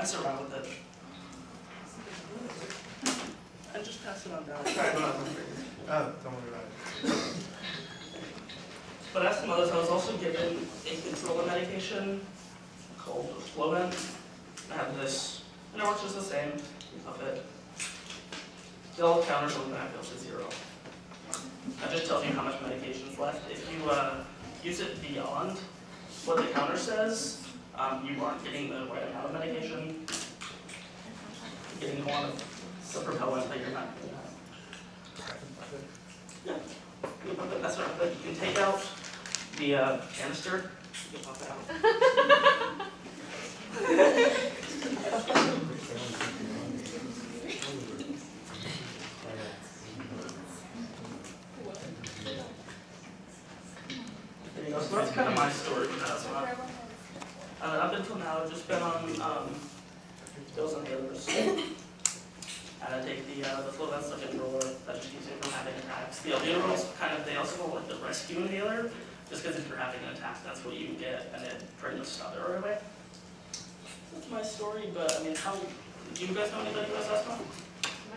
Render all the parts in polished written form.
mess around with it. And just pass it on down. Sorry, don't worry about it. But as some others, I was also given a controller medication called Flovent. I have this, and it works just the same of it. The yellow counters are back up to 0. That just tells you how much medication is left. If you use it beyond what the counter says, you aren't getting the right amount of medication. You're getting a lot of propellant that you're not getting. Yeah, you put it, that's right. But you can take out the canister. You can pop it out. There you go. So that's kind of my story with asthma. Up until now, I've just been on dose inhalers. And I take the Flovent's the controller that just keeps me from having attacks. The albuterol's kind of, they also call it the rescue inhaler, just because if you're having an attack, that's what you get, and it pretty much stops it right away. That's my story, but I mean, how, do you guys know anybody who has asthma?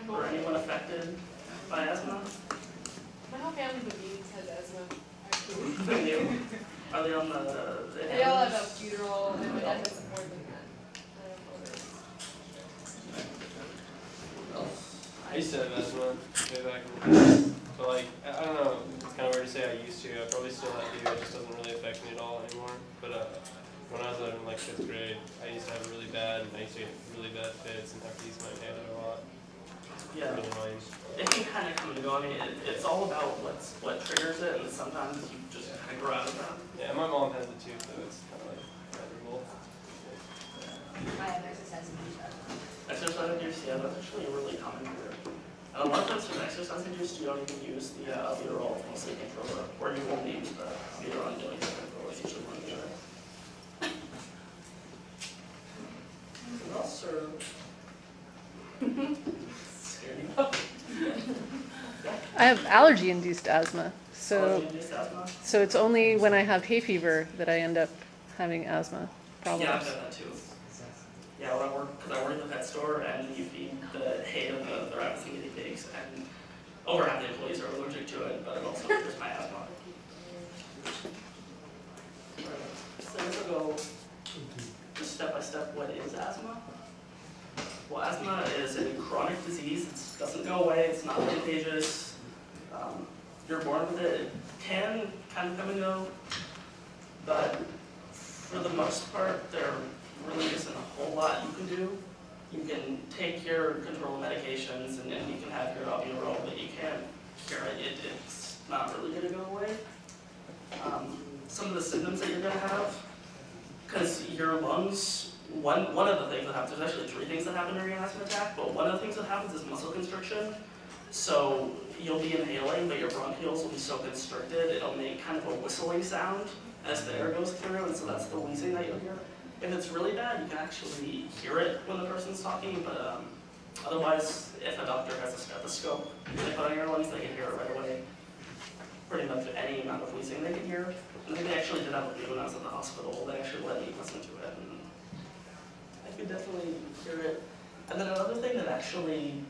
Or anyone affected by asthma? My whole family but me has asthma, actually. They do? Are they on the They all have albuterol, and my dad has more than that. I used to have asthma way back in the past, but like, I don't know, it's kind of weird to say I used to. I probably still have to, it just doesn't really affect me at all anymore. But when I was in like 5th grade, I used to have really bad fits and have to use my inhaler a lot. Yeah. Really annoying. It can kind of come and go. I mean, it's all about what triggers it, and sometimes you just kind of grow out of that. Yeah, my mom has it too, so it's kind of like measurable. I have exercise-induced asthma. Exercise-induced, yeah, that's actually a really common trigger. And a lot of times with exercise-induced, you don't even use the albuterol, mostly controller, or you won't use the albuterol and doing the controller. It's usually one of the other. What else, sir? Scared you? I have allergy-induced asthma, Allergy-induced asthma? so it's only when I have hay fever that I end up having asthma problems. Yeah, I've done that too. Yeah, because I work in the pet store, and you feed the hay of the rabbits and guinea pigs, and over half the employees are allergic to it, but it also triggers my asthma. So I guess I'll go just step by step. What is asthma? Well, asthma is a chronic disease. It doesn't go away. It's not contagious. You're born with it. It can kind of come and go, but for the most part, there really isn't a whole lot you can do. You can take your control medications and you can have your albuterol, but you can't cure it. It's not really going to go away. Some of the symptoms that you're going to have, because your lungs, one of the things that happens, there's actually 3 things that happen during an asthma attack, but one of the things that happens is muscle constriction. So you'll be inhaling, but your bronchioles will be so constricted, it'll make kind of a whistling sound as the air goes through, and so that's the wheezing that you'll hear. If it's really bad, you can actually hear it when the person's talking, but otherwise, if a doctor has a stethoscope they put on your lungs, they can hear it right away. Pretty much any amount of wheezing they can hear. And they actually did that with me when I was at the hospital. They actually let me listen to it, and I could definitely hear it. And then another thing that actually,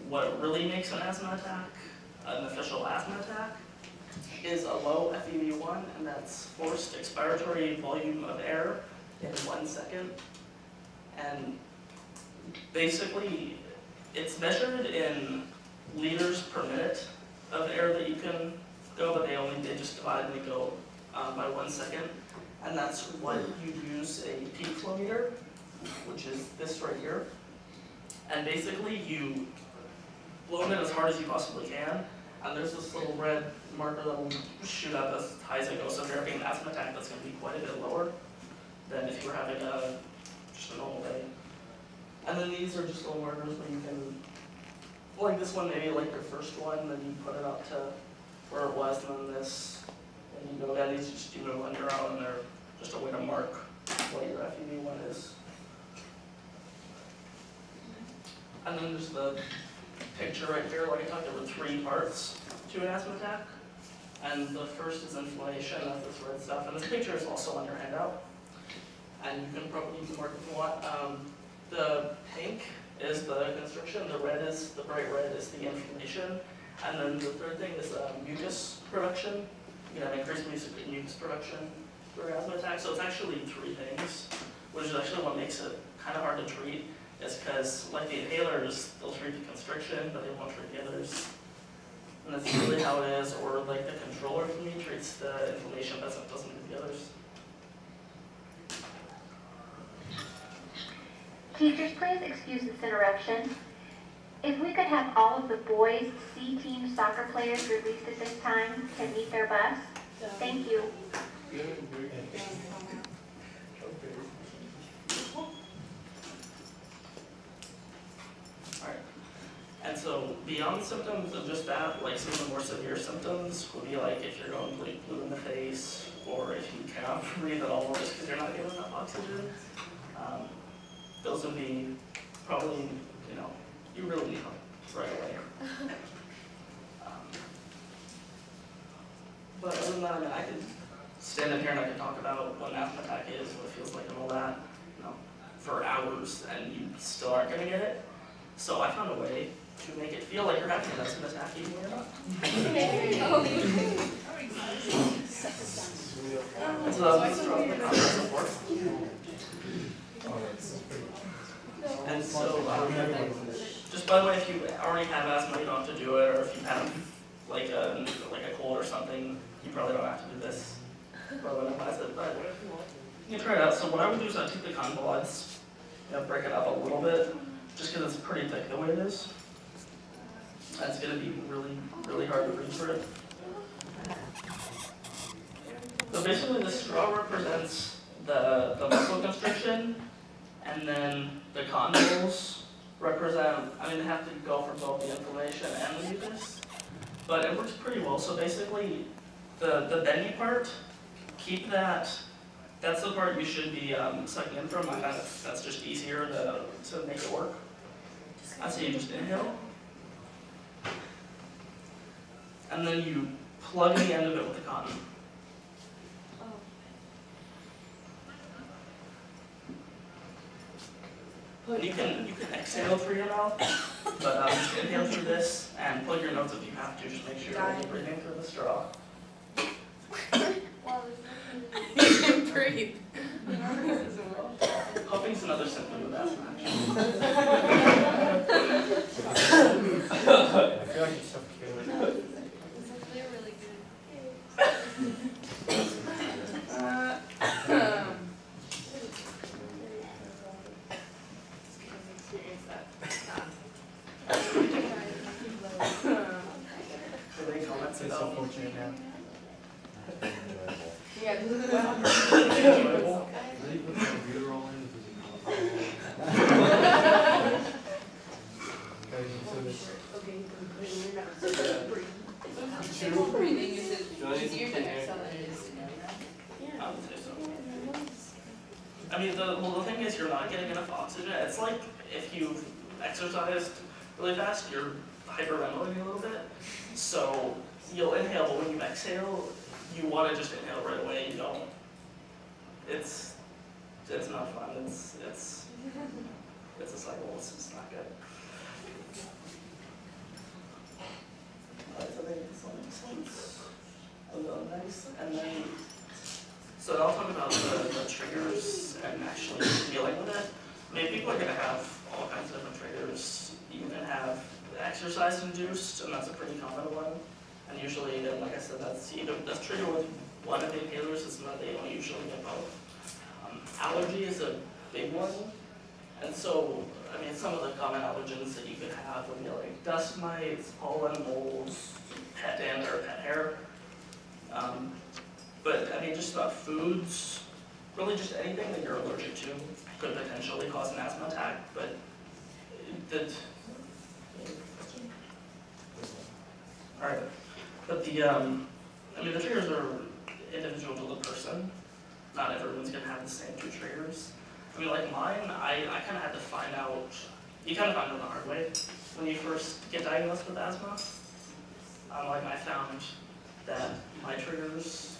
what really makes an asthma attack, an official asthma attack, is a low FEV1, and that's forced expiratory volume of air in 1 second. And basically, it's measured in liters per minute of air that you can go, but they just divide and they go by 1 second. And that's what you use a peak flow meter, which is this right here. And basically, you blow it as hard as you possibly can, and there's this little red marker that will shoot up as high as it goes. So if you're having an asthma attack, that's going to be quite a bit lower than if you were having just a normal day. And then these are just little markers where you can, like this one, maybe like your first one, then you put it up to where it was, and then this, and you go down. These just you move on your own, and they're just a way to mark what your FEV1 is. And then there's the picture right here. Like I talked, there were 3 parts to an asthma attack. And the first is inflammation, that's this red stuff. And this picture is also on your handout. And you can probably use the mark if you want. the pink is the constriction, the red is, the bright red is the inflammation, and then the third thing is mucus production. You know, increased mucus production during asthma attack. So it's actually three things, which is actually what makes it kind of hard to treat. Is because, like the inhalers, they'll treat the constriction, but they won't treat the others. And that's really how it is. Or like the controller for me treats the inflammation, but doesn't treat the others. Teachers, please excuse this interruption. If we could have all of the boys' C team soccer players released at this time to meet their bus. Thank you. Alright. And so beyond symptoms of just that, like some of the more severe symptoms would be like if you're going blue in the face, or if you cannot breathe at all just because you're not getting enough oxygen. Those would be probably, you know, you really need help right away. But other than that, I mean, I could stand up here and I could talk about what an asthma attack is, what it feels like and all that, you know, for hours, and you still aren't going to get it. So I found a way to make it feel like you're having an asthma attack even when you're not. And so that was the struggle for support. And so, just by the way, if you already have asthma, you don't have to do it, or if you have like a cold or something, you probably don't have to do this. Probably wouldn't advise it, but you can try it out. So what I would do is I'd take the cotton buds, you know, break it up a little bit, just because it's pretty thick the way it is. That's going to be really, really hard to breathe through it. So basically, the straw represents the muscle constriction, and then the cotton balls represent, I mean, they have to go for both the inflammation and the mucus, but it works pretty well. So basically, the bendy part, keep that, that's the part you should be sucking in from. That's just easier to make it work. So you just inhale, and then you plug the end of it with the cotton. And you can exhale through your mouth, but just inhale through this and plug your nose if you have to. Just make sure you're only breathing through the straw. Breathe. Coughing's another symptom of asthma, actually. I feel like it's suffocating. They're really good. So they comments It's about unfortunate now. Yeah, this is enjoyable. breathing is easier to exhale than it is to inhale. I would say so. I mean, the thing is, you're not getting enough oxygen. It's like if you've exercised really fast, you're hyperventilating a little bit. So you'll inhale, but when you exhale, you want to just inhale right away. You don't. It's not fun. It's a cycle. It's just not good. Alright, so I think this one makes sense. Nice. And then, so I'll talk about the triggers and actually dealing with it. I mean, people are going to have all kinds of different triggers. You can have exercise-induced, and that's a pretty common one. And usually, then, like I said, that's triggered with one of the inhalers. It's not, they don't usually get both. Allergy is a big one. And so, I mean, some of the common allergens that you could have would be like dust mites, pollen, moles, pet dander, or pet hair. But I mean, just about foods, really just anything that you're allergic to could potentially cause an asthma attack. But all right. But I mean, the triggers are individual to the person. Not everyone's gonna have the same two triggers. I mean, like mine, I kind of had to find out, you kind of find out the hard way when you first get diagnosed with asthma. I found that my triggers